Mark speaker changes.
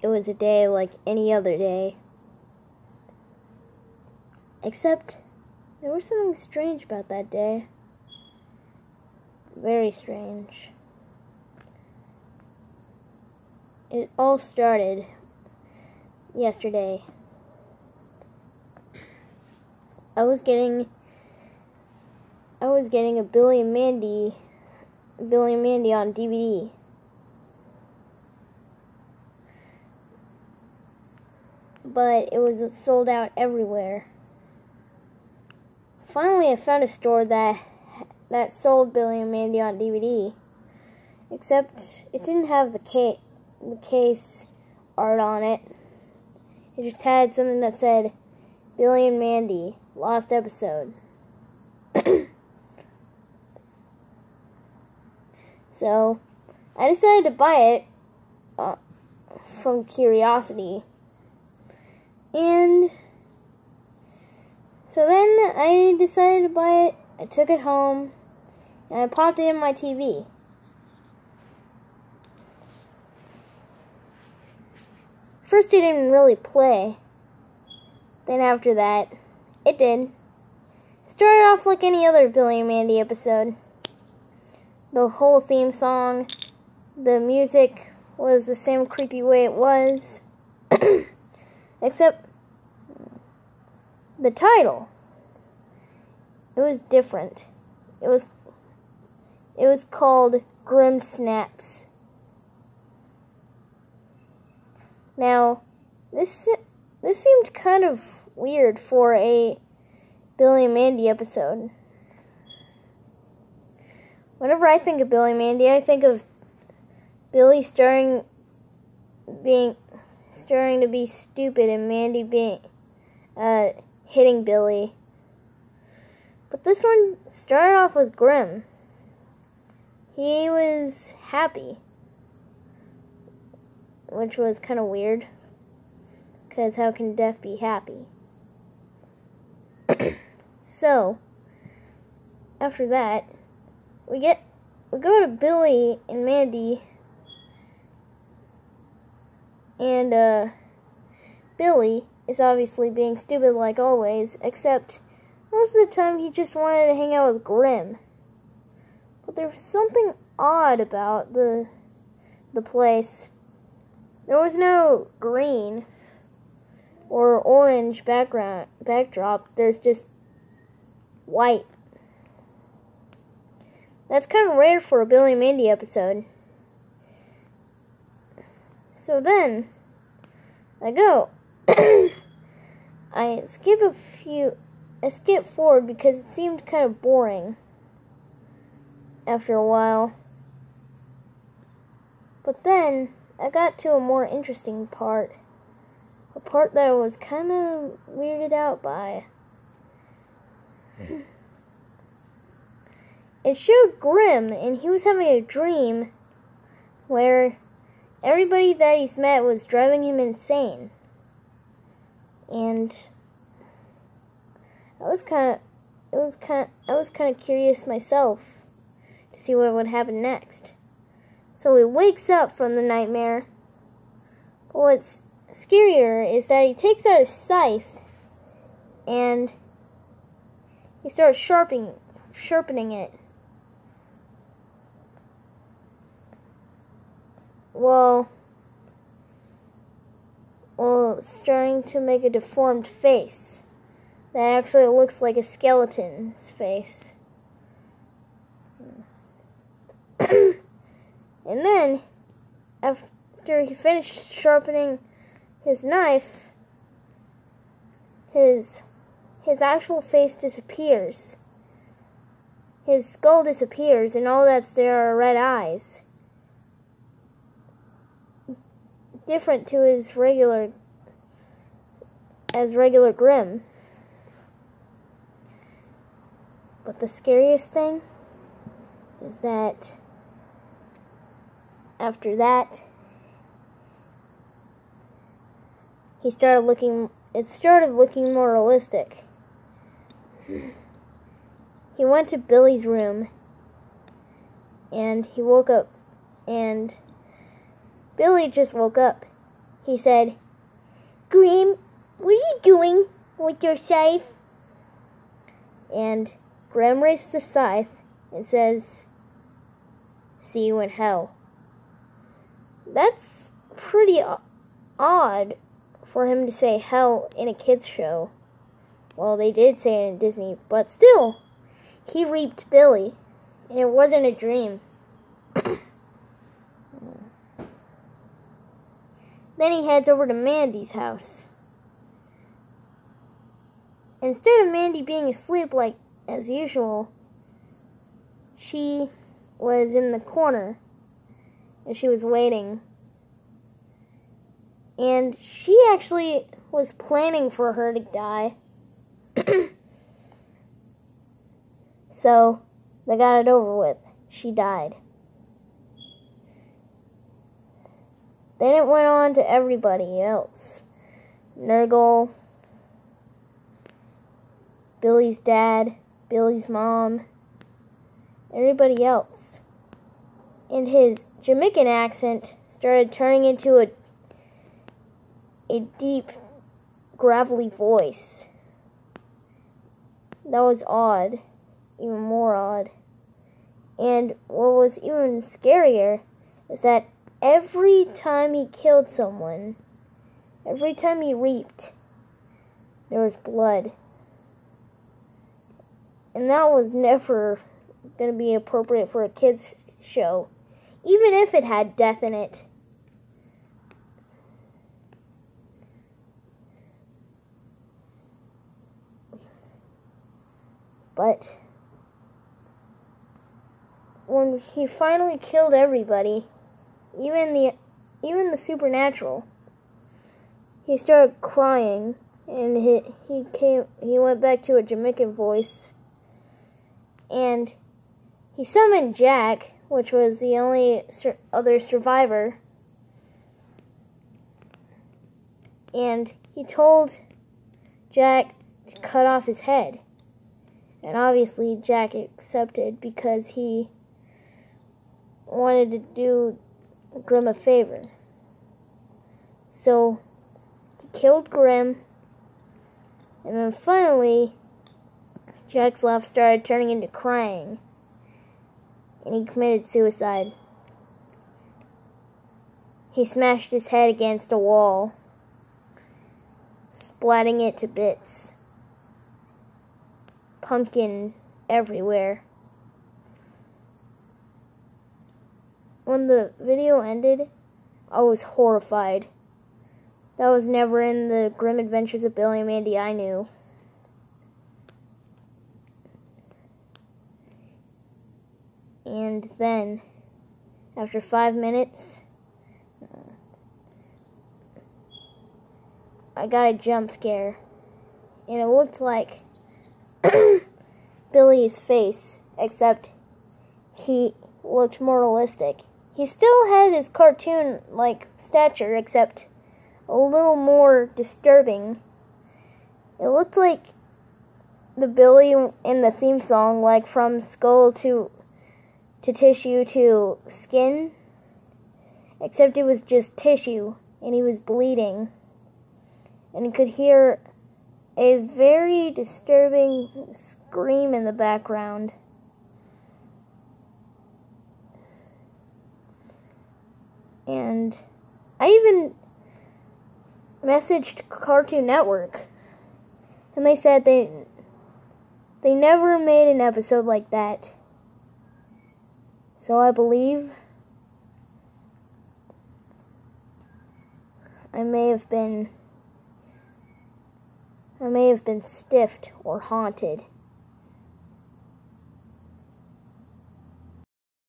Speaker 1: it was a day like any other day. Except, there was something strange about that day. Very strange. It all started yesterday. I was getting a Billy and Mandy on DVD. But it was sold out everywhere. Finally, I found a store that sold Billy and Mandy on DVD. Except it didn't have the case art on it. It just had something that said Billy and Mandy, lost episode. So, I decided to buy it from curiosity. And so then I decided to buy it. I took it home and I popped it in my TV. First it didn't really play. Then after that, it did. It started off like any other Billy and Mandy episode. The whole theme song, the music was the same creepy way it was. Except the title. It was different. It was called Grim Snaps. Now, this seemed kind of weird for a Billy and Mandy episode. Whenever I think of Billy and Mandy, I think of Billy starting to be stupid and Mandy hitting Billy. But this one started off with Grim. He was happy, which was kind of weird, because how can death be happy? So, after that, we go to Billy and Mandy, and Billy is obviously being stupid like always, except most of the time he just wanted to hang out with Grim. But there was something odd about the place. There was no green or orange backdrop. There's just white. That's kind of rare for a Billy and Mandy episode. So then, I go. I skip forward because it seemed kind of boring after a while. But then, I got to a more interesting part. A part that I was kind of weirded out by. It showed Grim, and he was having a dream where everybody that he's met was driving him insane. And I was kind of curious myself to see what would happen next. So he wakes up from the nightmare. But what's scarier is that he takes out his scythe and he starts sharpening it. Well, it's starting to make a deformed face that actually looks like a skeleton's face. And then, after he finished sharpening his knife, his actual face disappears. His skull disappears, and all that's there are red eyes. Different to his regular Grim. But the scariest thing is that after that, it started looking more realistic. He went to Billy's room, and he woke up, and Billy just woke up, he said, "Grim, what are you doing with your scythe?" And Grim raises the scythe and says, "See you in hell." That's pretty odd for him to say hell in a kids show. Well, they did say it in Disney, but still, he reaped Billy, and it wasn't a dream. Then he heads over to Mandy's house. Instead of Mandy being asleep like as usual, she was in the corner, and she was waiting. And she actually was planning for her to die. So, they got it over with. She died. Then it went on to everybody else. Nurgle, Billy's dad, Billy's mom, everybody else. And his Jamaican accent started turning into a deep, gravelly voice. That was odd. Even more odd. And what was even scarier is that every time he killed someone, every time he reaped, there was blood. And that was never going to be appropriate for a kids show, even if it had death in it. But when he finally killed everybody, even the supernatural, he started crying, and he went back to a Jamaican voice, and he summoned Jack, which was the only other survivor, and he told Jack to cut off his head. And obviously Jack accepted because he wanted to do Grim a favor. So he killed Grim, and then finally Jack's laugh started turning into crying, and he committed suicide. He smashed his head against a wall, splatting it to bits. Pumpkin everywhere. When the video ended, I was horrified. That was never in the Grim Adventures of Billy and Mandy I knew. And then, after 5 minutes, I got a jump scare. And it looked like Billy's face, except he looked more realistic. He still had his cartoon-like stature, except a little more disturbing. It looked like the Billy in the theme song, like from skull to tissue to skin, except it was just tissue, and he was bleeding, and you could hear a very disturbing scream in the background. And I even messaged Cartoon Network, and they said they never made an episode like that. So I believe I may have been stiffed or haunted.